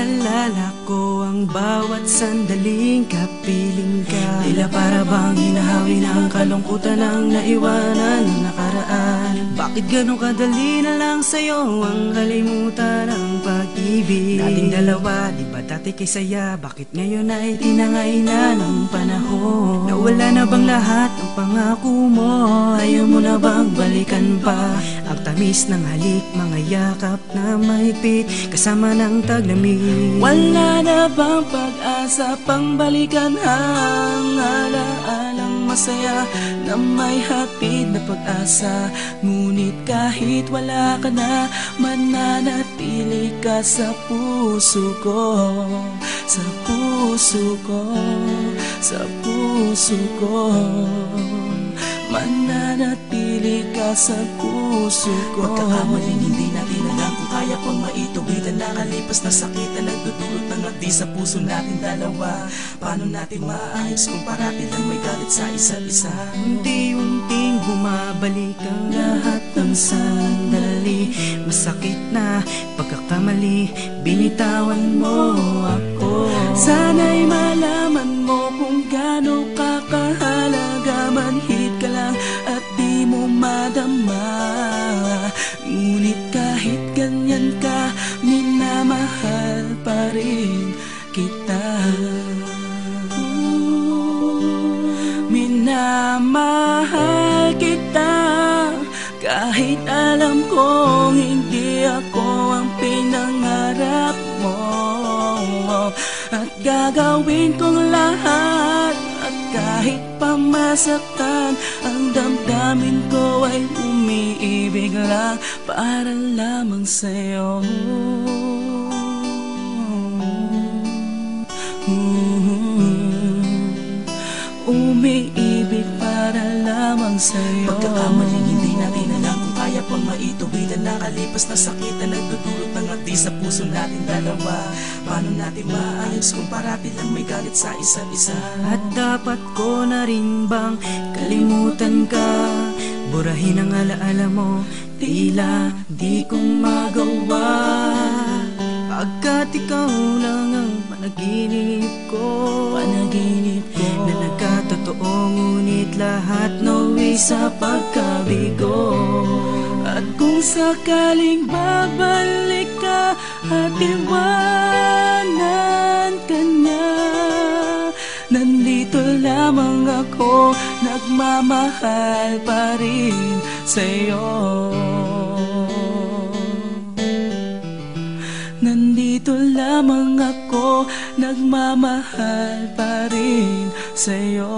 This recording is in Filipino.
Naalala ko ang bawat sandaling kapiling ka. Tila para bang hinahawi na ang kalungkutan ang naiwanan ng nakaraan. Bakit ganun kadali na lang sa'yo ang kalimutan ng pag-ibig nating dalawa? Di ba dati kay saya? Bakit ngayon ay tinangay na ng panahon? Nawala na bang lahat ng pangako mo? Ayaw mo na bang balikan pa? Ang tamis ng halik, mga yakap na mahigpit kasama ng taglamig. Wala na bang pag-asa pang balikan ang alaalang masaya na may hatid na pag-asa? Ngunit kahit wala ka na, mananatili ka sa puso ko, sa puso ko, sa puso ko. Mananatili ka sa puso ko. Pagkakamaling hindi natin alam kung kaya pang maituwid ang nakalipas na sakit na nagdudulot ng agdi sa puso natin dalawa. Paano natin maayos kung parati lang may galit sa isa't isa? Unti-unting bumabalik ang lahat ng sandali. Masakit na pagkakamali, binitawan mo ako. Sana'y malaman mo kung gaano kakahalaga. Manhid ka lang at di mo madama. Ngunit kahit ganyan ka, minamahal pa rin kita. Minamahal kita kahit alam kong hindi ako ang pinangarap mo. At gagawin kong lahat, at kahit pamasaktan, ang damdamin ko ay umiibig lang para lamang sa'yo. Umiibig para lamang sa'yo. Pagkakamaling hindi natin alam kung kaya pang maituwid ang nakalipas na sakit na nagdudulot ng agdi sa puso natin dalawa. Paano natin maayos kung parati lang may galit sa isa't isa? At dapat ko na rin bang kalimutan ka? Burahin ang alaala mo, tila di kong magawa. Pagkat ikaw lang ang panaginip ko, na nagkatotoo, ngunit lahat nawi sa pagkabigo. At kung sakaling babalik ka at iwanan ka niya, nandito lamang ako, nagmamahal pa rin sa'yo. Nandito lamang ako, nagmamahal pa rin sa'yo.